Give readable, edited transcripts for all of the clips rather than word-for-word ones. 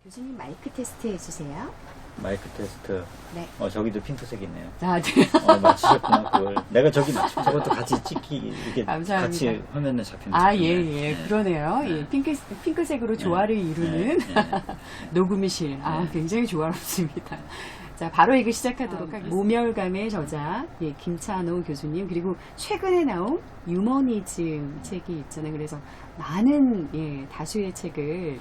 교수님 마이크 테스트 해주세요. 마이크 테스트. 네. 저기도 핑크색이네요. 아, 네. 맞추셨구나, 그걸. 내가 저것도 같이 찍기, 이렇게 감사합니다. 같이 화면에 잡히면 아, 좋겠네. 예, 예. 그러네요. 예, 핑크색으로 조화를 이루는 녹음실. 아, 네. 굉장히 조화롭습니다. 자, 바로 이거 시작하도록 하겠습니다. 모멸감의 저자, 예, 김찬호 교수님, 그리고 최근에 나온 유머니즘 책이 있잖아요. 그래서 많은, 예, 다수의 책을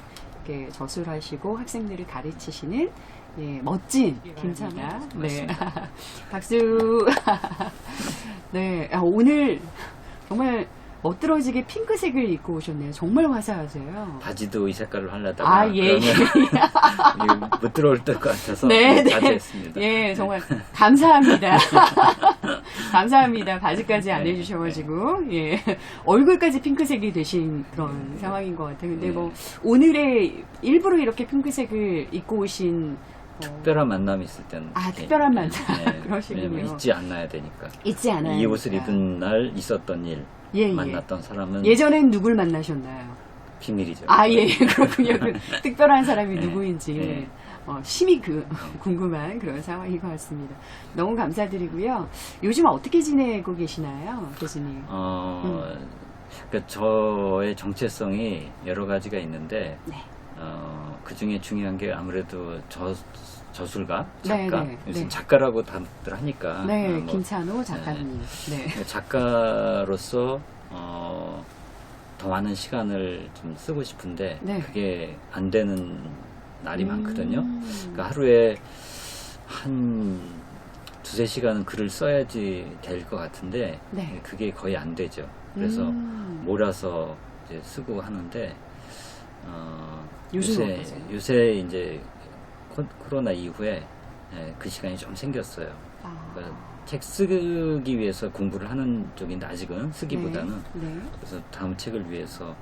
이렇게 저술하시고 학생들을 가르치시는 예, 멋진 김찬호가. 네. 박수. 네. 오늘 정말 멋들어지게 핑크색을 입고 오셨네요. 정말 화사하세요. 바지도 이 색깔로 하려다가. 아, 예. 그러면 못 들어올 것 같아서. 네, 네. 자제했습니다. 예, 정말 감사합니다. 감사합니다. 바지까지 안 네, 해주셔가지고, 예. 얼굴까지 핑크색이 되신 그런 상황인 것 같아요. 근데 네. 뭐, 오늘의 일부러 이렇게 핑크색을 입고 오신 특별한 만남이 있을 때는. 특별한 만남. 그러시군요. 왜냐면 잊지 않아야 되니까. 잊지 않아요. 이 옷을 입은 날 있었던 일. 예, 만났던 사람은. 예전엔 누굴 만나셨나요? 비밀이죠. 아, 예, 그렇군요. 그 특별한 사람이 네, 누구인지 네. 심히 궁금한 그런 상황인 것 같습니다. 너무 감사드리고요. 요즘 어떻게 지내고 계시나요, 교수님? 그러니까 저의 정체성이 여러 가지가 있는데, 네. 그 중에 중요한 게 아무래도 저술가, 작가. 네, 네, 요즘 네. 작가라고 다들 하니까. 네, 김찬호 작가님. 네. 작가로서 더 많은 시간을 좀 쓰고 싶은데 네. 그게 안 되는 날이 많거든요. 그러니까 하루에 한 두세 시간은 글을 써야지 될 것 같은데 네. 그게 거의 안 되죠. 그래서 몰아서 이제 쓰고 하는데 요즘은 어떠세요? 요새 이제 코로나 이후에 그 시간이 좀 생겼어요. 그러니까 책 쓰기 위해서 공부를 하는 쪽인데 아직은 쓰기보다는 네. 그래서 다음 책을 위해서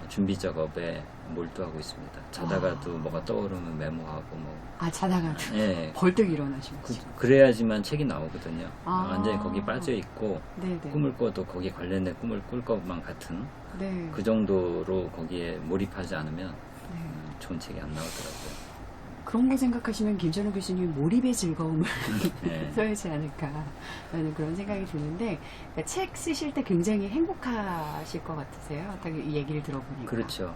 준비 작업에 몰두하고 있습니다. 자다가도 뭐가 떠오르면 메모하고 뭐. 자다가도 예. 벌떡 일어나시면. 그래야지만 책이 나오거든요. 아. 완전히 거기 빠져 있고 네네. 꿈을 꿔도 거기에 관련된 꿈을 꿀 것만 같은 네. 그 정도로 거기에 몰입하지 않으면 네. 좋은 책이 안 나오더라고요. 그런 거 생각하시면 김찬호 교수님 몰입의 즐거움을 네. 써야지 않을까라는 그런 생각이 드는데 그러니까 책 쓰실 때 굉장히 행복하실 것 같으세요? 딱 이 얘기를 들어보니까. 그렇죠.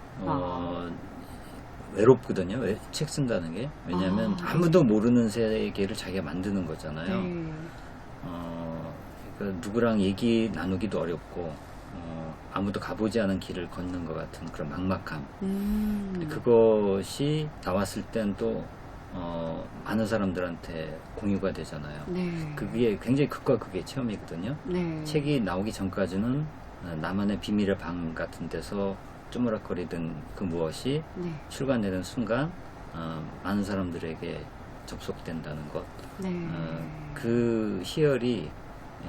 외롭거든요. 책 쓴다는 게. 왜냐하면 아, 아무도 모르는 세계를 자기가 만드는 거잖아요. 네. 그러니까 누구랑 얘기 나누기도 어렵고 아무도 가보지 않은 길을 걷는 것 같은 그런 막막함. 그것이 나왔을 땐 또 많은 사람들한테 공유가 되잖아요. 네. 그게 굉장히 극과 극의 체험이거든요. 네. 책이 나오기 전까지는 나만의 비밀의 방 같은 데서 쪼무락거리던 그 무엇이 네. 출간되는 순간 많은 사람들에게 접속된다는 것. 네. 그 희열이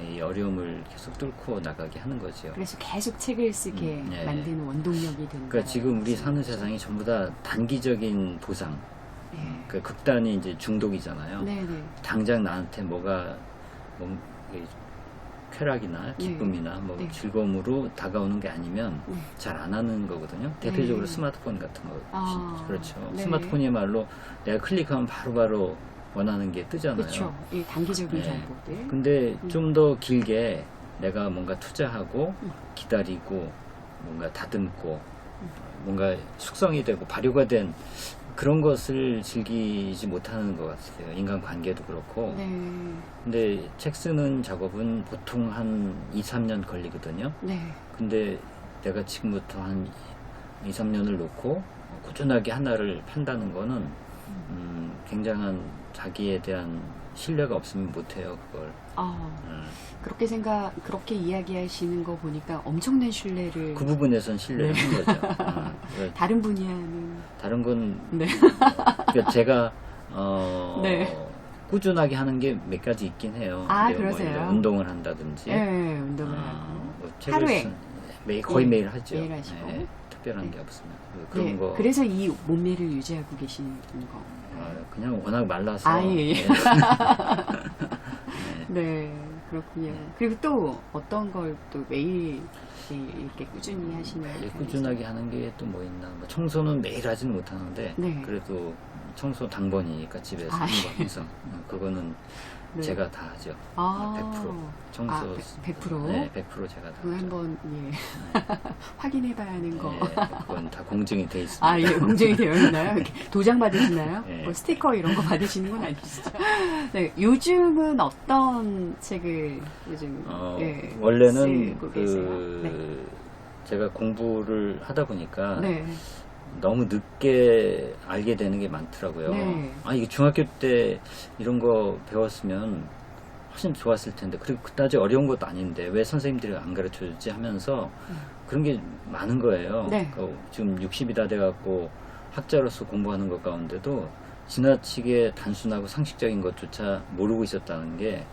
이 어려움을 계속 뚫고 나가게 하는 거죠. 그래서 계속 책을 쓰게 네. 만드는 원동력이 된다. 그러니까 지금 우리 사는 세상이 전부 다 단기적인 보상. 네. 그 극단이 이제 중독이잖아요. 네. 네. 당장 나한테 뭐가 쾌락이나 기쁨이나 뭐 네. 즐거움으로 다가오는 게 아니면 네. 잘 안 하는 거거든요. 대표적으로 네. 스마트폰 같은 거. 그렇죠. 네. 스마트폰이야말로 내가 클릭하면 바로바로 원하는 게 뜨잖아요. 그렇죠. 이 단기적인 네. 정보들. 근데 좀 더 길게 내가 뭔가 투자하고 기다리고 뭔가 다듬고 뭔가 숙성이 되고 발효가 된 그런 것을 즐기지 못하는 것 같아요. 인간관계도 그렇고. 네. 근데 책 쓰는 작업은 보통 한 2, 3년 걸리거든요. 네. 근데 내가 지금부터 한 2, 3년을 놓고 꾸준하게 하나를 판다는 거는 굉장한 자기에 대한 신뢰가 없으면 못해요, 그걸. 그렇게 이야기하시는 거 보니까 엄청난 신뢰를. 그 부분에선 신뢰를 한 거죠. 다른 분야는. 다른 건, 네. 그러니까 제가, 네. 꾸준하게 하는 게 몇 가지 있긴 해요. 근데 그러세요? 뭐 운동을 한다든지. 네, 운동을 하고. 뭐 책을 하루에? 거의 예, 매일 하죠. 매일 하시고. 네, 특별한 네. 게 없으면. 그런 네, 거. 그래서 이 몸매를 유지하고 계시는 거. 그냥 워낙 말라서. 예. 네. 네, 그렇군요. 그리고 또 어떤 걸 또 매일 이렇게 꾸준히 하시는 매일 편이세요? 꾸준하게 하는 게 또 뭐 있나. 뭐 청소는 매일 하지는 못하는데 네. 그래도 청소 당번이니까 집에서 아, 한 번 항상 그거는 네. 제가 다 하죠. 아, 100% 청소. 아, 100%? 네, 100% 제가 다 그거 하죠. 한번 확인해봐야 하는 거. 네, 그건 다 공증이 돼 있습니다. 아, 예, 공정이 되어 있나요? 이렇게 도장 받으시나요? 네. 뭐 스티커 이런 거 받으시는 건 아니시죠? 네, 요즘은 어떤 책을 요즘 원래는 쓰고 계세요? 제가 공부를 하다 보니까 네. 너무 늦게 알게 되는 게 많더라고요. 네. 아, 이게 중학교 때 이런 거 배웠으면 훨씬 좋았을 텐데, 그리고 그다지 어려운 것도 아닌데 왜 선생님들이 안 가르쳐 주지 하면서 그런 게 많은 거예요. 네. 지금 60이 다 돼갖고 학자로서 공부하는 것 가운데도 지나치게 단순하고 상식적인 것조차 모르고 있었다는 게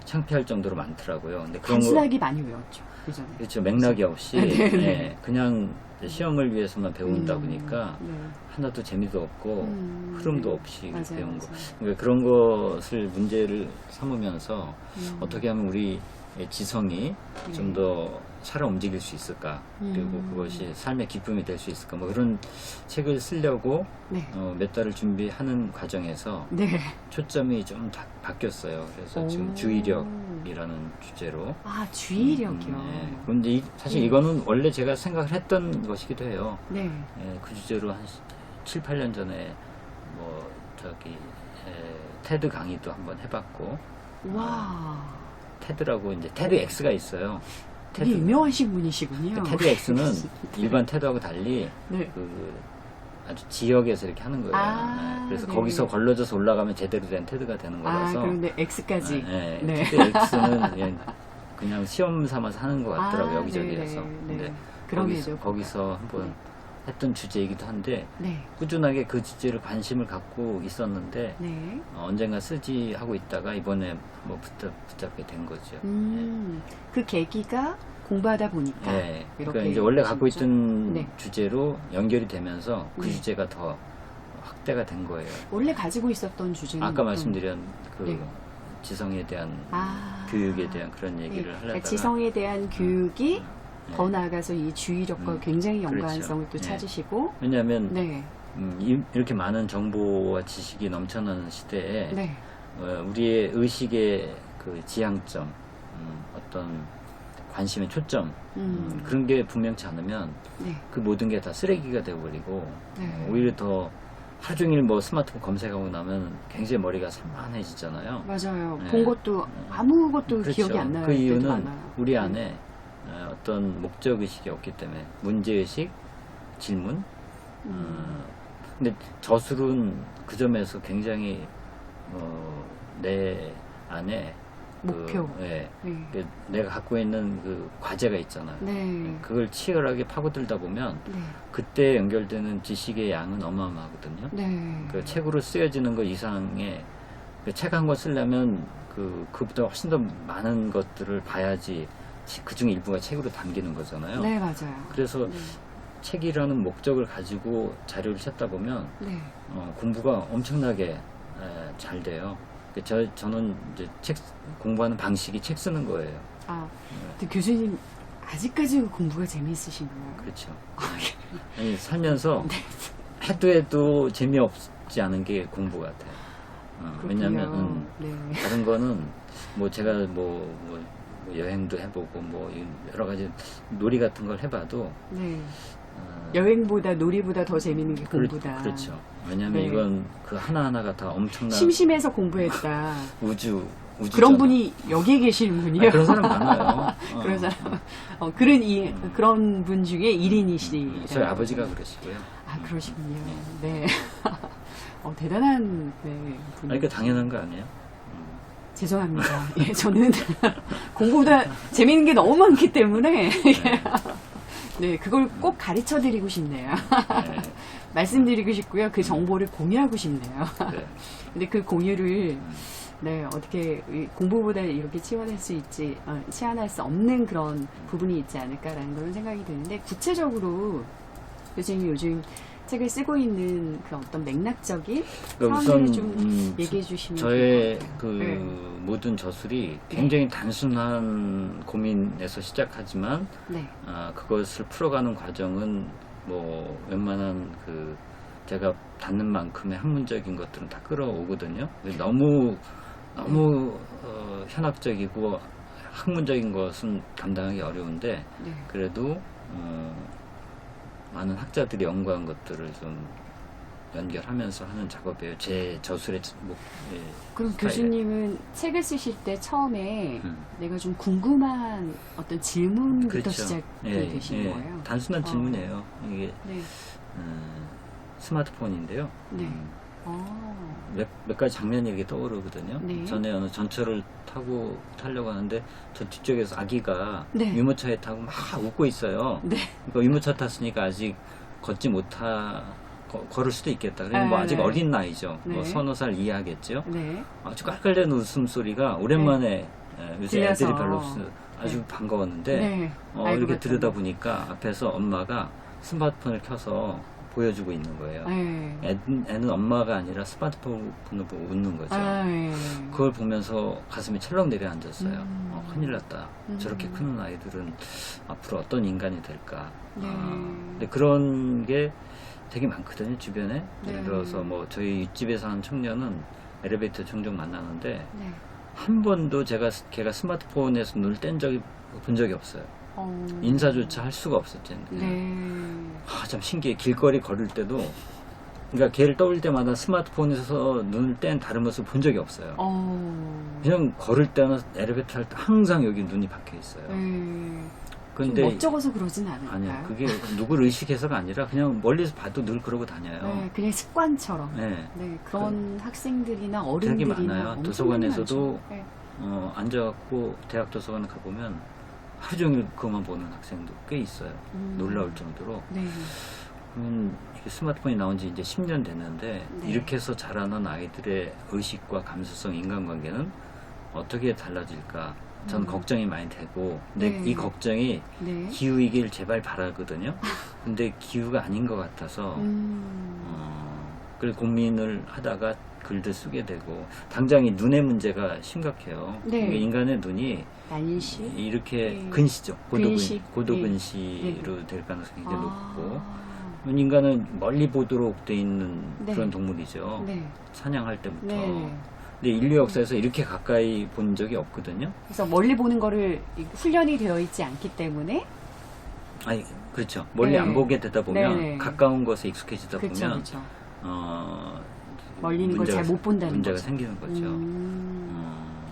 창피할 정도로 많더라고요. 근데 그런 거, 단순하게 많이 외웠죠. 그전에. 그렇죠. 맥락이 없이 네, 네. 예, 그냥 시험을 위해서만 배운다 보니까 네. 하나도 재미도 없고 흐름도 네. 없이 맞아요, 배운 거. 맞아요. 그러니까 그런 것을 문제를 삼으면서 어떻게 하면 우리 지성이 네. 좀 더 살아 움직일 수 있을까, 그리고 그것이 삶의 기쁨이 될 수 있을까, 뭐 그런 책을 쓰려고 네. 몇 달을 준비하는 과정에서 네. 초점이 좀 바뀌었어요. 그래서 지금 오. 주의력이라는 주제로. 아, 주의력이요. 네. 근데 사실 이거는 원래 제가 생각을 했던 것이기도 해요. 네. 예, 그 주제로 한 7, 8년 전에 테드 강의도 한번 해봤고, 와. 테드라고 이제 테드 X가 있어요. 되게 유명하신 분이시군요. 테드 X는 일반 테드하고 달리 네. 아주 지역에서 이렇게 하는 거예요. 아, 네, 그래서 네. 거기서 걸러져서 올라가면 제대로 된 테드가 되는 아, 거라서. 그런데 X까지. 네, 네. 테드 X는 그냥 시험 삼아서 하는 것 같더라고요. 아, 여기저기에서. 네, 근데 네. 그럼에도. 거기서 한번 네. 했던 주제이기도 한데, 네. 꾸준하게 그 주제를 관심을 갖고 있었는데 네. 언젠가 쓰지 하고 있다가 이번에 뭐 붙잡게 된 거죠. 그 계기가 공부하다 보니까. 네. 이렇게 그러니까 이제 원래 갖고 진짜. 있던 네. 주제로 연결이 되면서 그 네. 주제가 더 확대가 된 거예요. 원래 가지고 있었던 주제는 아까 어떤- 말씀드린 그 네. 지성에 대한 아. 교육에 대한 그런 얘기를 네. 하려다가 그러니까 지성에 대한 교육이 네. 더 나아가서 이 주의력과 굉장히 그렇죠. 연관성을 또 네. 찾으시고. 왜냐하면 네. 이렇게 많은 정보와 지식이 넘쳐나는 시대에 네. 우리의 의식의 그 지향점, 어떤 관심의 초점, 그런 게 분명치 않으면 네. 그 모든 게 다 쓰레기가 되어버리고 네. 오히려 더 하루 종일 뭐 스마트폰 검색하고 나면 굉장히 머리가 산만해지잖아요. 맞아요. 네. 본 것도 아무것도 그렇죠. 기억이 안 나요. 그 이유는 많아요. 우리 안에 어떤 목적의식이 없기 때문에 문제의식, 질문. 근데 저술은 그 점에서 굉장히 내 안에 목표. 네. 네. 내가 갖고 있는 그 과제가 있잖아요. 네. 그걸 치열하게 파고들다 보면 네. 그때 연결되는 지식의 양은 어마어마하거든요. 네. 그 책으로 쓰여지는 것 이상의 책 한 권 쓰려면 그보다 훨씬 더 많은 것들을 봐야지 그 중에 일부가 책으로 담기는 거잖아요. 네, 맞아요. 그래서 네. 책이라는 목적을 가지고 자료를 찾다 보면 네. 공부가 엄청나게 잘 돼요. 저는 이제 책 공부하는 방식이 책 쓰는 거예요. 아, 근데 교수님 아직까지 공부가 재미있으신가요? 그렇죠. 아, 예. 아니, 살면서 해도 재미없지 않은 게 공부 같아요. 왜냐하면 네. 다른 거는 뭐 제가 뭐 여행도 해보고 뭐 여러 가지 놀이 같은 걸 해봐도 네. 여행보다 놀이보다 더 재밌는 게 공부다. 그렇죠. 왜냐하면 네. 이건 그 하나하나가 다 엄청난 심심해서 공부했다. 우주 그런 분이 여기에 계시는군요. 그런 사람 많아요. 그런 사람. 그런 분 중에 1인이시. 저희 아버지가 그러시고요. 아, 그러시군요. 네. 대단한 네, 분. 그러니까 당연한 거 아니에요? 죄송합니다. 예, 저는 공부보다 재밌는 게 너무 많기 때문에 네, 그걸 꼭 가르쳐 드리고 싶네요. 네. 말씀드리고 싶고요. 그 정보를 공유하고 싶네요. 네. 근데 그 공유를 네, 어떻게 공부보다 이렇게 치환할 수 없는 그런 부분이 있지 않을까라는 그런 생각이 드는데, 구체적으로 교수님 요즘 책을 쓰고 있는 그 어떤 맥락적인 그러니까 상황을 우선 좀 얘기해 주시면 저의 좋을 것 그 같아요. 네. 모든 저술이 굉장히 단순한 고민에서 시작하지만 네. 그것을 풀어가는 과정은 뭐 웬만한 그 제가 닿는 만큼의 학문적인 것들은 다 끌어오거든요. 너무 현학적이고 학문적인 것은 감당하기 어려운데 네. 그래도 많은 학자들이 연구한 것들을 좀 연결하면서 하는 작업이에요. 제 저술의 그럼 스타일에. 교수님은 책을 쓰실 때 처음에 음. 내가 좀 궁금한 어떤 질문부터 그렇죠. 시작이 예, 되신 예. 거예요? 단순한 질문이에요. 이게 네. 스마트폰인데요. 네. 몇 가지 장면이 이렇게 떠오르거든요. 네. 전에 어느 전철을 타려고 하는데 저 뒤쪽에서 아기가 네. 유모차에 타고 막 웃고 있어요. 네. 그러니까 유모차 탔으니까 아직 걸을 수도 있겠다. 그러면 뭐 네, 아직 네. 어린 나이죠. 네. 뭐 서너 살 이해하겠죠. 네. 아주 깔깔대는 웃음소리가 오랜만에 요새 들려서. 애들이 별로 없어 아주 반가웠는데 네. 알고 이렇게 봤더니. 들여다 보니까 앞에서 엄마가 스마트폰을 켜서 보여주고 있는 거예요. 네. 애는 엄마가 아니라 스마트폰을 보고 웃는 거죠. 네. 그걸 보면서 가슴이 철렁 내려앉았어요. 큰일 났다. 음. 저렇게 크는 아이들은 앞으로 어떤 인간이 될까. 네. 근데 그런 게 되게 많거든요, 주변에. 네. 예를 들어서 뭐 저희 윗집에 사는 청년은 엘리베이터 종종 만나는데 네. 한 번도 걔가 스마트폰에서 눈을 뗀 적이 본 적이 없어요. 인사조차 할 수가 없었죠. 네. 참 신기해. 길거리 걸을 때도 그러니까 걔를 떠올 때마다 스마트폰에서 눈을 뗀 다른 모습 본 적이 없어요. 그냥 걸을 때나 엘리베이터 탈 때 항상 여기 눈이 박혀 있어요. 근데 멋쩍어서 그러진 않을까요? 아니요. 그게 누구를 의식해서가 아니라 그냥 멀리서 봐도 늘 그러고 다녀요. 네, 그냥 습관처럼. 네. 네, 그런 학생들이나 되게 어른들이나 많아요. 엄청 도서관에서도 많죠. 네. 앉아갖고 대학 도서관에 가보면 하루 종일 그것만 보는 학생도 꽤 있어요. 놀라울 정도로. 네. 이게 스마트폰이 나온 지 이제 10년 됐는데 네. 이렇게 해서 자라는 아이들의 의식과 감수성, 인간관계는 어떻게 달라질까? 전 걱정이 많이 되고 근데 네. 이 걱정이 네. 기후이길 제발 바라거든요. 근데 기후가 아닌 것 같아서 그래서 고민을 하다가 글도 쓰게 되고 당장 이 눈의 문제가 심각해요. 네. 이게 인간의 눈이 난시? 이렇게 네. 근시죠. 근시. 고도근시로 될 가능성이 굉장히 높고 아. 인간은 멀리 보도록 돼 있는 네. 그런 동물이죠. 네. 사냥할 때부터. 네. 근데 인류 역사에서 이렇게 가까이 본 적이 없거든요. 그래서 멀리 보는 거를 훈련이 되어 있지 않기 때문에 아니 그렇죠. 멀리 네. 안 보게 되다 보면 네. 가까운 것에 익숙해지다 그렇죠, 보면 그렇죠. 멀리 멀리 있는 걸 잘 못 본다는 문제가 거죠. 생기는 거죠.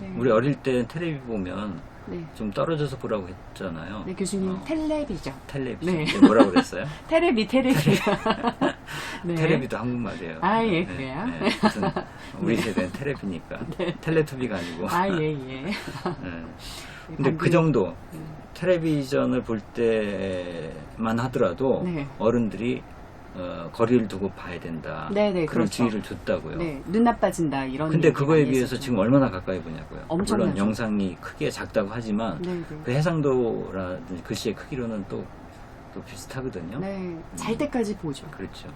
네. 우리 어릴 때 텔레비 보면 네. 좀 떨어져서 보라고 했잖아요. 네, 교수님 텔레비죠. 텔레비. 네. 뭐라고 그랬어요? 테레비. 네. 텔레비도 한국말이에요. 아, 예, 그래요? 하여튼 우리 세대는 텔레비니까. 텔레투비가 아니고. 아, 예, 예. 네. 근데 그 정도 네. 텔레비전을 볼 때만 하더라도 네. 어른들이 거리를 두고 봐야 된다. 네, 네, 그런 그렇죠. 주의를 줬다고요. 네, 눈 나빠진다 이런. 근데 얘기가 그거에 많이 비해서 했었죠. 지금 얼마나 가까이 보냐고요. 엄청나죠. 물론 영상이 크기가 작다고 하지만 네, 네. 그 해상도라든지 글씨의 크기로는 또 비슷하거든요. 네, 잘 때까지 보죠. 그렇죠.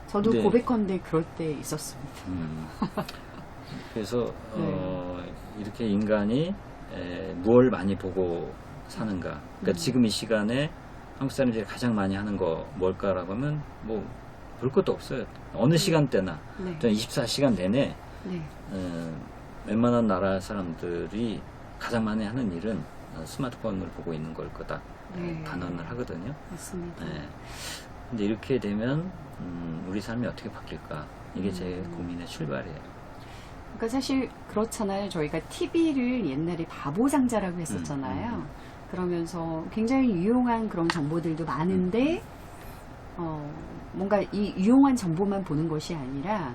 저도 근데- 고백컨대 그럴 때 있었습니다. 그래서 네. 이렇게 인간이 무엇을 많이 보고 사는가. 그러니까 지금 이 시간에 한국 사람들이 가장 많이 하는 거 뭘까라고 하면 뭐 볼 것도 없어요. 어느 시간대나 네, 24시간 내내 네, 웬만한 나라 사람들이 가장 많이 하는 일은 스마트폰을 보고 있는 걸 거다. 네. 단언을 하거든요. 맞습니다. 네. 근데 이렇게 되면 우리 삶이 어떻게 바뀔까? 이게 제 음. 고민의 출발이에요. 그러니까 사실 그렇잖아요. 저희가 TV를 옛날에 바보상자라고 했었잖아요. 그러면서 굉장히 유용한 그런 정보들도 많은데 뭔가 이 유용한 정보만 보는 것이 아니라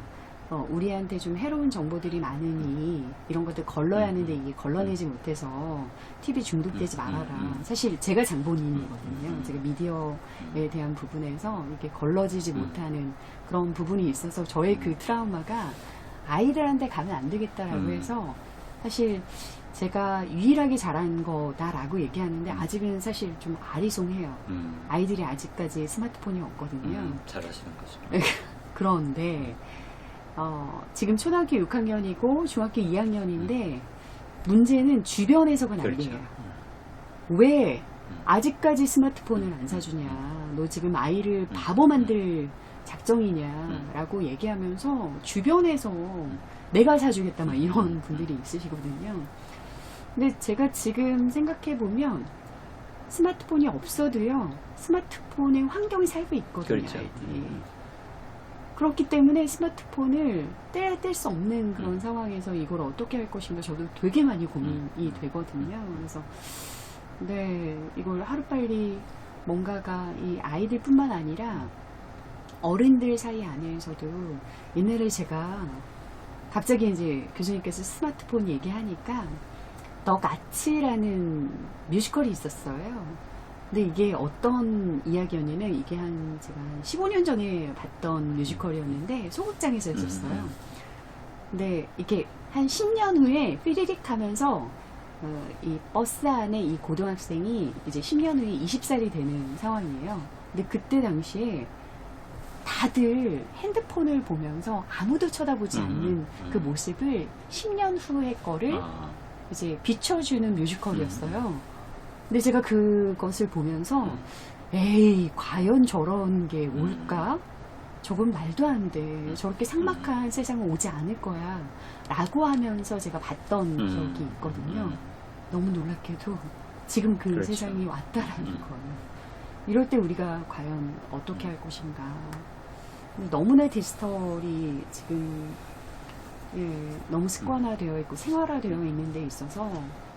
우리한테 좀 해로운 정보들이 많으니 이런 것들 걸러야 하는데 이게 걸러내지 못해서 TV 중독되지 말아라. 사실 제가 장본인이거든요. 제가 미디어에 대한 부분에서 이렇게 걸러지지 못하는 그런 부분이 있어서 저의 그 트라우마가 아이들한테 가면 안 되겠다라고 해서 사실 제가 유일하게 잘한 거다라고 얘기하는데 아직은 사실 좀 아리송해요. 아이들이 아직까지 스마트폰이 없거든요. 잘하시는 거죠. 그런데 지금 초등학교 6학년이고 중학교 2학년인데 문제는 주변에서가 난리예요. 그렇죠. 왜 아직까지 스마트폰을 안 사주냐? 너 지금 아이를 바보 만들 작정이냐라고 얘기하면서 주변에서 내가 사주겠다 막 이런 분들이 있으시거든요. 근데 제가 지금 생각해 보면 스마트폰이 없어도요 스마트폰의 환경이 살고 있거든요. 그렇죠. 아이들이. 그렇기 때문에 스마트폰을 뗄 수 없는 그런 상황에서 이걸 어떻게 할 것인가 저도 되게 많이 고민이 되거든요. 그래서 네, 이걸 하루빨리 뭔가가 이 아이들뿐만 아니라 어른들 사이 안에서도 옛날에 제가 갑자기 이제 교수님께서 스마트폰 얘기하니까 더 가치라는 뮤지컬이 있었어요. 근데 이게 어떤 이야기였냐면 이게 제가 한 15년 전에 봤던 뮤지컬이었는데 소극장에서 했었어요. 근데 이게 한 10년 후에 삐리릭 하면서 이 버스 안에 이 고등학생이 이제 10년 후에 20살이 되는 상황이에요. 근데 그때 당시에 다들 핸드폰을 보면서 아무도 쳐다보지 않는 그 모습을 10년 후의 거를 이제 비춰주는 뮤지컬이었어요. 근데 제가 그것을 보면서 에이 과연 저런 게 올까? 저건 말도 안 돼. 저렇게 삭막한 세상은 오지 않을 거야. 라고 하면서 제가 봤던 기억이 있거든요. 너무 놀랍게도 지금 그 그렇죠. 세상이 왔다라는 거예요. 이럴 때 우리가 과연 어떻게 할 것인가. 근데 너무나 디지털이 지금 너무 습관화되어 있고 생활화되어 있는 데 있어서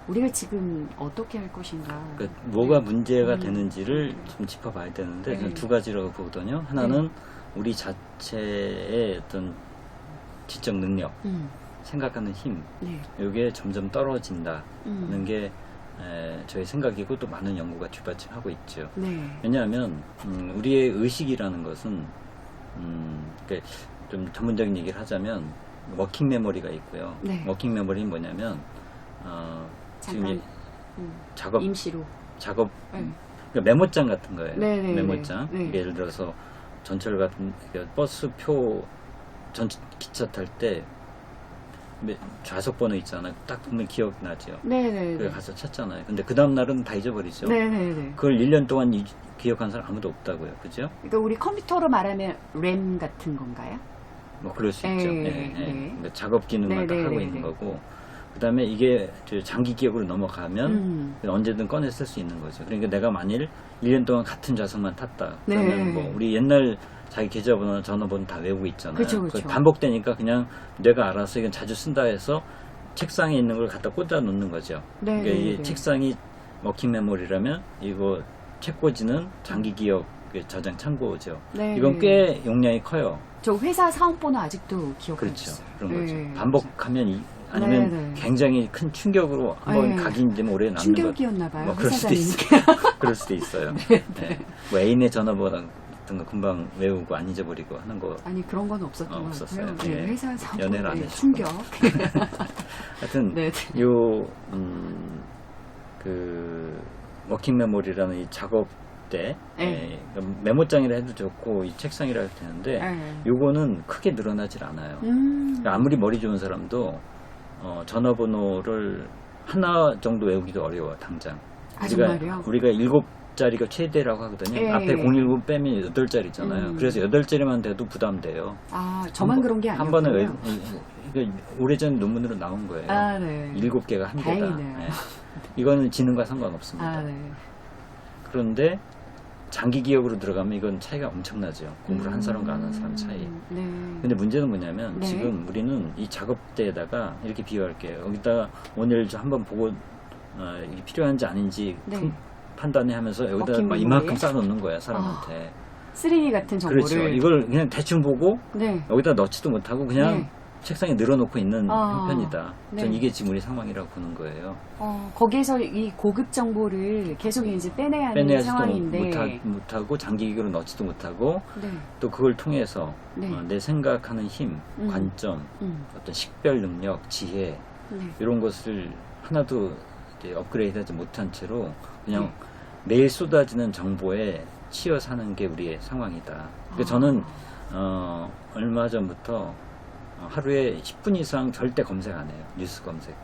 우리가 지금 어떻게 할 것인가. 그러니까 뭐가 문제가 되는지를 좀 짚어봐야 되는데 저는 두 가지라고 보거든요. 하나는 우리 자체의 어떤 지적 능력, 생각하는 힘, 이게 점점 떨어진다는 게 저의 생각이고 또 많은 연구가 뒷받침하고 있죠. 왜냐하면 우리의 의식이라는 것은 그러니까 좀 전문적인 얘기를 하자면 워킹 메모리가 있고요. 워킹 메모리는 뭐냐면 지금 작업 임시로 그러니까 메모장 같은 거예요. 네네네. 메모장. 네. 예를 들어서 전철 같은 버스표 기차 탈 때 좌석 번호 있잖아요. 딱 보면 기억나죠. 네네네. 그래 가서 찾잖아요. 근데 그 다음 날은 다 잊어버리죠. 네네네. 그걸 1년 동안 기억한 사람 아무도 없다고요. 그죠? 그러니까 우리 컴퓨터로 말하면 램 같은 건가요? 뭐 그럴 수 있죠. 네. 그러니까 작업 기능만 딱 하고 있는 거고. 그 다음에 이게 장기 기억으로 넘어가면 언제든 꺼내 쓸 수 있는 거죠. 그러니까 내가 만일 1년 동안 같은 좌석만 탔다. 그러면 뭐 우리 옛날 자기 계좌번호나 전화번호 다 외우고 있잖아요. 그쵸. 반복되니까 그냥 내가 알아서 이건 자주 쓴다 해서 책상에 있는 걸 갖다 꽂아 놓는 거죠. 그러니까 이 책상이 워킹 메모리라면 이거 책꽂이는 장기 기억 저장 창고죠. 이건 꽤 용량이 커요. 저 회사 사원번호 아직도 기억하고 그렇죠. 있어요. 그런 거죠. 반복하면 아니면 굉장히 큰 충격으로 한번 각인되면 오래 남는 거. 충격이었나 봐요. 뭐 그럴 수도 있어요. 그럴 수도 있어요. 뭐 애인의 전화번호 같은 거 금방 외우고 안 잊어버리고 하는 거. 아니 그런 건 없었던 것 같고요. 회사 사원번호 연애를 안 해서. 충격. 하여튼 그 워킹 메모리라는 이 작업 때 메모장이라 해도 좋고 이 책상이라 해도 되는데 요거는 크게 늘어나질 않아요. 그러니까 아무리 머리 좋은 사람도 전화번호를 하나 정도 외우기도 어려워 당장. 정말요? 우리가 7자리가 최대라고 하거든요. 앞에 019 빼면 8자리잖아요. 그래서 8자리만 돼도 부담돼요. 저만 그런 게 한 번에 아니었고요. 오래전 논문으로 나온 거예요. 7개가 한계다. 이거는 지능과 상관없습니다. 그런데 장기 기억으로 들어가면 이건 차이가 엄청나죠. 공부를 한 사람과 안 한 사람 차이. 근데 문제는 뭐냐면 지금 우리는 이 작업대에다가 이렇게 비유할게요. 여기다가 오늘 한번 보고 이게 필요한지 아닌지 판단해 하면서 여기다 막 이만큼 쌓아놓는 거야 사람한테. 쓰레기 같은 정보를. 그렇죠. 이걸 그냥 대충 보고 여기다 넣지도 못하고 그냥 책상에 늘어놓고 있는 형편이다. 전 이게 지금 우리 상황이라고 보는 거예요. 거기에서 이 고급 정보를 계속 이제 빼내야 하는 상황인데 못하고 장기기로 넣지도 못하고 또 그걸 통해서 내 생각하는 힘, 관점, 어떤 식별 능력, 지혜 이런 것을 하나도 이제 업그레이드하지 못한 채로 그냥 매일 쏟아지는 정보에 치여 사는 게 우리의 상황이다. 그러니까 저는 얼마 전부터 하루에 10분 이상 절대 검색 안 해요. 뉴스 검색.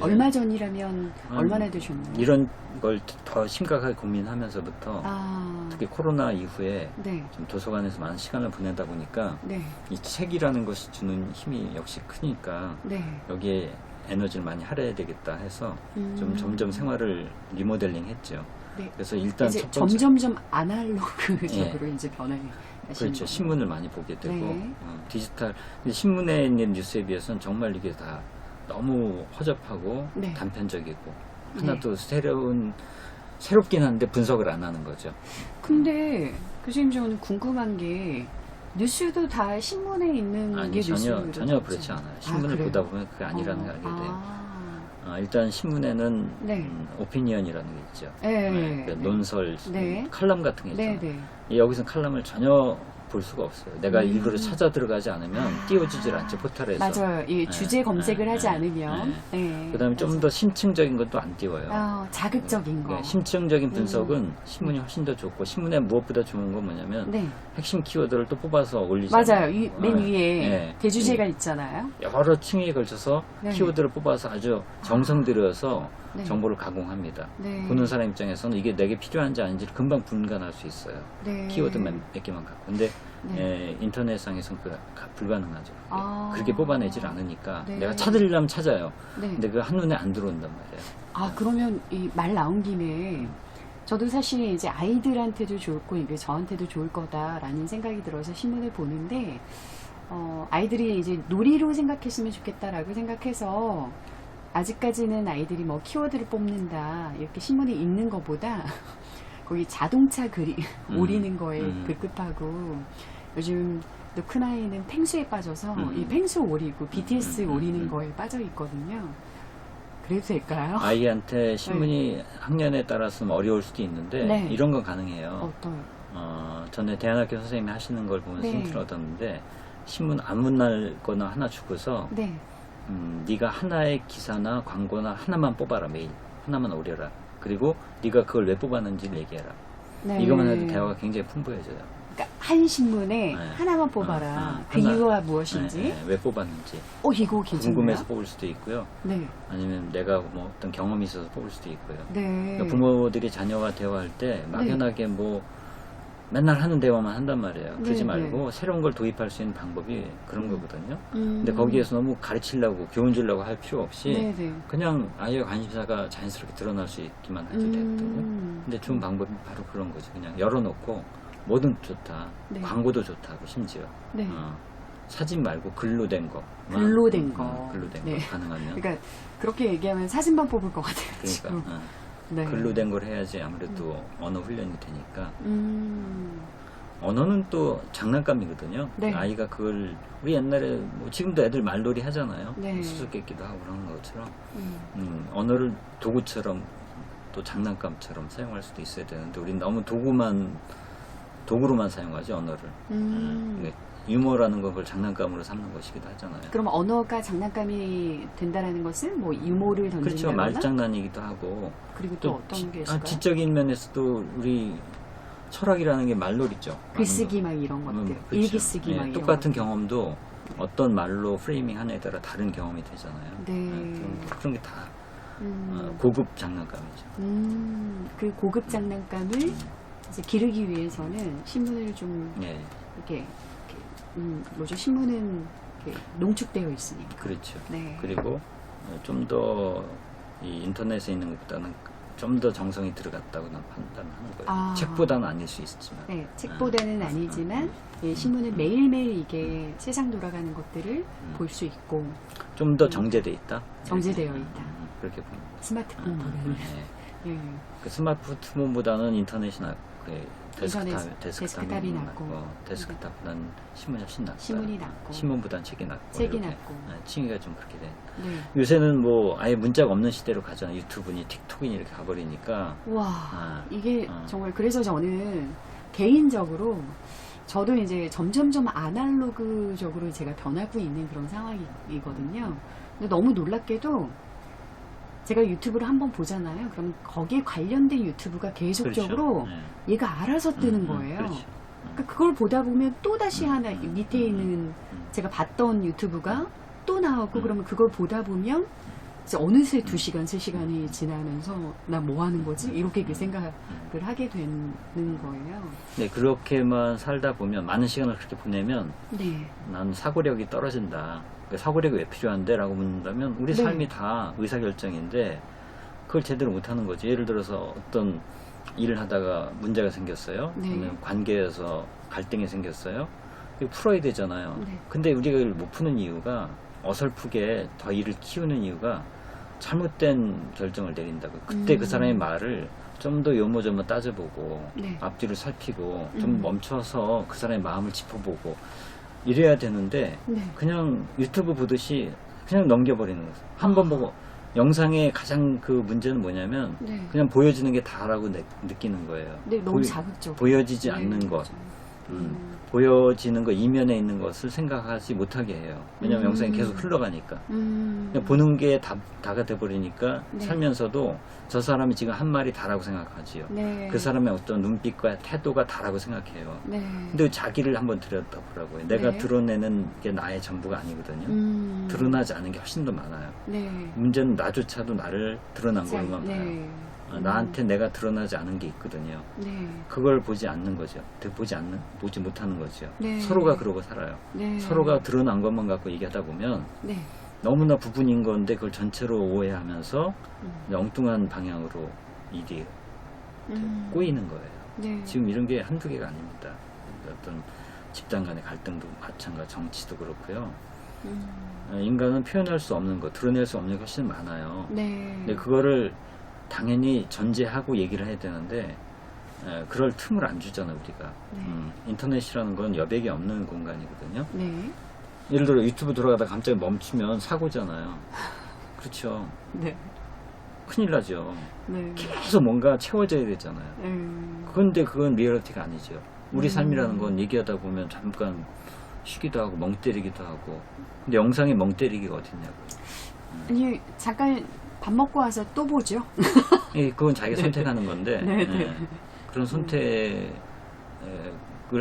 얼마 전이라면 얼마나 되셨나요? 이런 걸 더 심각하게 고민하면서부터 아, 특히 코로나 이후에 네, 좀 도서관에서 많은 시간을 보내다 보니까 네, 이 책이라는 것이 주는 힘이 역시 크니까 네. 여기에 에너지를 많이 할애해야 되겠다 해서 좀 음. 점점 생활을 리모델링 했죠. 네. 그래서 일단 이제 첫 번째 점점점 아날로그적으로 이제 변화를 하시는 그렇죠. 거예요. 신문을 많이 보게 되고 네. 디지털 근데 신문에 있는 뉴스에 비해서는 정말 이게 다 너무 허접하고 네. 단편적이고 네. 하나도 새롭긴 한데 분석을 안 하는 거죠. 근데 교수님 저는 궁금한 게 뉴스도 다 신문에 있는 아니 게 뉴스로 전혀 그렇지 않아요. 신문을 그래요? 보다 보면 그게 아니라는 걸 알게 돼요. 아, 일단 신문에는 네. 오피니언이라는 게 있죠. 네. 그러니까 네. 논설, 네. 칼럼 같은 게 있잖아요. 네, 네. 여기서 칼럼을 전혀 볼 수가 없어요. 내가 일부러 찾아 들어가지 않으면 아. 띄워주질 않죠, 포털에서. 맞아요. 이 네, 주제 검색을 네, 하지 네, 않으면. 네. 그 다음에 좀 맞아요. 더 심층적인 것도 안 띄워요. 자극적인 거. 네, 심층적인 분석은 신문이 훨씬 더 좋고, 신문에 무엇보다 좋은 건 뭐냐면, 네. 핵심 키워드를 또 뽑아서 올리잖아요. 맞아요. 맨 위에 네. 대주제가 있잖아요. 여러 층에 걸쳐서 네. 키워드를 뽑아서 아주 정성 들여서 네. 정보를 가공합니다. 네. 보는 사람 입장에서는 이게 내게 필요한지 아닌지를 금방 분간할 수 있어요. 네. 키워드 몇 개만 갖고. 근데 네. 인터넷상에서는 불가능하죠. 아. 그렇게 뽑아내질 않으니까 네. 내가 찾으려면 찾아요. 네. 근데 그 한눈에 안 들어온단 말이에요. 그러면 이 말 나온 김에 저도 사실 이제 아이들한테도 좋고 이게 저한테도 좋을 거다라는 생각이 들어서 신문을 보는데 아이들이 이제 놀이로 생각했으면 좋겠다라고 생각해서 아직까지는 아이들이 뭐 키워드를 뽑는다 이렇게 신문에 있는 것보다 거기 자동차 오리는 거에 급급하고 요즘 또 큰 아이는 펭수에 빠져서 이 펭수 오리고 BTS 오리는 거에 빠져 있거든요. 그래도 될까요? 아이한테 신문이 학년에 따라서는 어려울 수도 있는데 네. 이런 건 가능해요. 어떤? 전에 대안학교 선생님이 하시는 걸 보면서 네. 힌트를 얻었는데 신문 아무날 거나 하나 주고서 네. 네가 하나의 기사나 광고나 하나만 뽑아라. 매일 하나만 오려라. 그리고 네가 그걸 왜 뽑았는지를 얘기해라. 네. 이것만 해도 대화가 굉장히 풍부해져요. 그러니까 한 신문에 네. 하나만 뽑아라. 그 하나. 이유가 무엇인지. 네, 왜 뽑았는지 이거 괜찮네요. 궁금해서 뽑을 수도 있고요. 네. 아니면 내가 뭐 어떤 경험이 있어서 뽑을 수도 있고요. 네. 그러니까 부모들이 자녀와 대화할 때 막연하게 뭐 맨날 하는 대화만 한단 말이에요. 그러지 네, 말고 새로운 걸 도입할 수 있는 방법이 그런 거거든요. 음. 근데 거기에서 너무 가르치려고 교훈 주려고 할 필요 없이 네네. 그냥 아이의 관심사가 자연스럽게 드러날 수 있기만 하지 되거든요. 근데 좋은 방법이 바로 그런 거죠. 그냥 열어놓고 뭐든 좋다. 네. 광고도 좋다고 심지어. 네. 사진 말고 글로 된 거. 글로 된 거. 글로 된 네. 거 가능하면. 그러니까 그렇게 얘기하면 사진만 뽑을 것 같아요. 그러니까 지금. 네. 글로 된 걸 해야지 아무래도 언어 훈련이 되니까. 음. 언어는 또 장난감이거든요. 네. 아이가 그걸 우리 옛날에 뭐 지금도 애들 말놀이 하잖아요. 네. 수수께끼도 하고 그러는 것처럼 음. 언어를 도구처럼 또 장난감처럼 사용할 수도 있어야 되는데 우리는 너무 도구로만 사용하지 언어를. 유머라는 걸 장난감으로 삼는 것이기도 하잖아요. 그럼 언어가 장난감이 된다라는 것은 뭐 유머를 던진다거나 그렇죠. 말장난이기도 하고 그리고 또 어떤 게 있을까요? 지적인 면에서도 우리 철학이라는 게 말놀이죠. 글쓰기 막 이런 것들, 그렇죠. 일기쓰기 막 이런 똑같은 것들. 경험도 어떤 말로 프레이밍 하냐에 따라 다른 경험이 되잖아요. 네. 그런 게 다 음. 고급 장난감이죠. 그 고급 장난감을 이제 기르기 위해서는 신문을 좀 예, 이렇게 신문은 이렇게 농축되어 있으니까. 그렇죠. 네. 그리고 좀 더 이 인터넷에 있는 것보다는 좀 더 정성이 들어갔다고 난 판단하는 거예요. 책보다는 아닐 수 있지만. 네, 책보다는 아니지만 예, 신문은 매일매일 이게 세상 돌아가는 것들을 볼 수 있고 좀 더 정제돼 있다. 정제되어 있다. 그렇게 봅니다. 스마트폰보다는. 네. 예. 그 스마트폰보다는 인터넷이 낫고 데스크탑이 낫고. 데스크탑보다는 신문이 훨씬 낫다. 신문이 낫고. 신문보다는 책이 낫고. 책이 이렇게. 낫고. 칭의가 좀 그렇게 돼. 네. 요새는 뭐 아예 문자가 없는 시대로 가잖아요. 유튜브니 틱톡이니 이렇게 가버리니까. 와, 이게 정말 그래서 저는 개인적으로 저도 이제 점점점 아날로그적으로 제가 변하고 있는 그런 상황이거든요. 근데 너무 놀랍게도 제가 유튜브를 한번 보잖아요. 그럼 거기에 관련된 유튜브가 계속적으로 그렇죠. 얘가 알아서 뜨는 거예요. 그렇죠. 그러니까 그걸 보다 보면 또 다시 하나 밑에 있는 제가 봤던 유튜브가 또 나오고 그러면 그걸 보다 보면 이제 어느새 2시간, 3시간이 지나면서 나 뭐 하는 거지? 이렇게 그 생각을 하게 되는 거예요. 네, 그렇게만 살다 보면 많은 시간을 그렇게 보내면 네. 난 사고력이 떨어진다. 그 사고력이 왜 필요한데? 라고 묻는다면 우리 네. 삶이 다 의사결정인데 그걸 제대로 못하는 거지. 예를 들어서 어떤 일을 하다가 문제가 생겼어요. 네. 아니면 관계에서 갈등이 생겼어요. 이거 풀어야 되잖아요. 네. 근데 우리가 이걸 못 푸는 이유가 어설프게 더 일을 키우는 이유가 잘못된 결정을 내린다고. 그때 그 사람의 말을 좀 더 요모조모 따져보고 네. 앞뒤를 살피고 좀 멈춰서 그 사람의 마음을 짚어보고 이래야 되는데 네. 그냥 유튜브 보듯이 그냥 넘겨버리는 거죠. 한 번 보고 영상의 가장 그 문제는 뭐냐면 네. 그냥 보여지는 게 다라고 느끼는 거예요. 네, 너무 자극적. 보여지지 네, 않는 것. 그렇죠. 보여지는 거 이면에 있는 것을 생각하지 못하게 해요. 왜냐면 영상이 계속 흘러가니까. 그냥 보는 게 다가 돼버리니까 네. 살면서도 저 사람이 지금 한 말이 다라고 생각하지요. 네. 그 사람의 어떤 눈빛과 태도가 다라고 생각해요. 네. 근데 자기를 한번 들여다보라고요. 내가 네. 드러내는 게 나의 전부가 아니거든요. 드러나지 않은 게 훨씬 더 많아요. 네. 문제는 나조차도 나를 드러난 걸로만 봐요. 네. 나한테 내가 드러나지 않은 게 있거든요. 네. 그걸 보지 않는 거죠. 보지 못하는 거죠. 네. 서로가 그러고 살아요. 네. 서로가 드러난 것만 갖고 얘기하다 보면 네. 너무나 부분인 건데 그걸 전체로 오해하면서 엉뚱한 방향으로 일이 꼬이는 거예요. 네. 지금 이런 게 한두 개가 아닙니다. 어떤 집단 간의 갈등도 마찬가지, 정치도 그렇고요. 인간은 표현할 수 없는 것, 드러낼 수 없는 것이 많아요. 네. 근데 그거를 당연히 전제하고 얘기를 해야 되는데 그럴 틈을 안 주잖아 우리가. 네. 인터넷이라는 건 여백이 없는 공간이거든요. 네. 예를 들어 유튜브 들어가다가 갑자기 멈추면 사고잖아요. 그렇죠. 네. 큰일 나죠. 네. 계속 뭔가 채워져야 되잖아요. 그런데 그건 리얼리티가 아니죠. 우리 삶이라는 건 얘기하다 보면 잠깐 쉬기도 하고 멍 때리기도 하고. 근데 영상에 멍 때리기가 어딨냐고. 아니, 잠깐 밥 먹고 와서 또 보죠. 그건 자기가 선택하는 건데 네, 네. 그런 선택을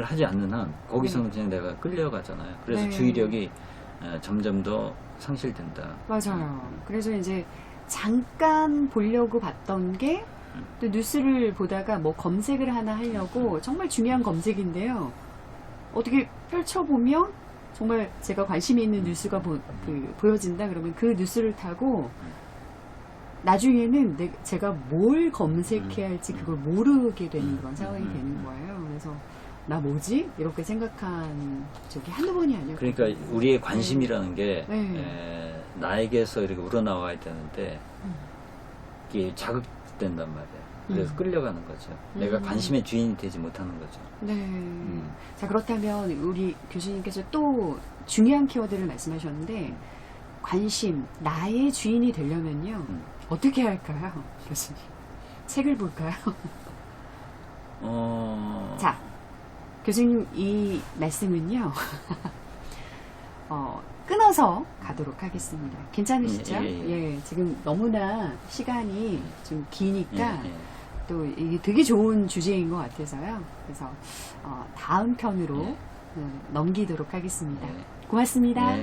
하지 않는 한 거기서는 그냥 내가 끌려가잖아요. 그래서 네. 주의력이 점점 더 상실된다. 맞아요. 그래서 이제 잠깐 보려고 봤던 게 또 뉴스를 보다가 뭐 검색을 하나 하려고 정말 중요한 검색인데요. 어떻게 펼쳐보면 정말 제가 관심이 있는 뉴스가 보여진다 그러면 그 뉴스를 타고 나중에는 제가 뭘 검색해야 할지 그걸 모르게 되는 그런 상황이 되는 거예요. 그래서 나 뭐지? 이렇게 생각한 적이 한두 번이 아니었고. 그러니까 우리의 관심이라는 게 네. 나에게서 이렇게 우러나와야 되는데 이게 자극된단 말이에요. 그래서 끌려가는 거죠. 내가 관심의 주인이 되지 못하는 거죠. 네. 자, 그렇다면 우리 교수님께서 또 중요한 키워드를 말씀하셨는데 관심, 나의 주인이 되려면요. 어떻게 할까요? 교수님. 책을 볼까요? 자, 교수님 이 말씀은요. 끊어서 가도록 하겠습니다. 괜찮으시죠? 예, 지금 너무나 시간이 좀 기니까 또 이게 되게 좋은 주제인 것 같아서요. 그래서 다음 편으로 넘기도록 하겠습니다. 고맙습니다.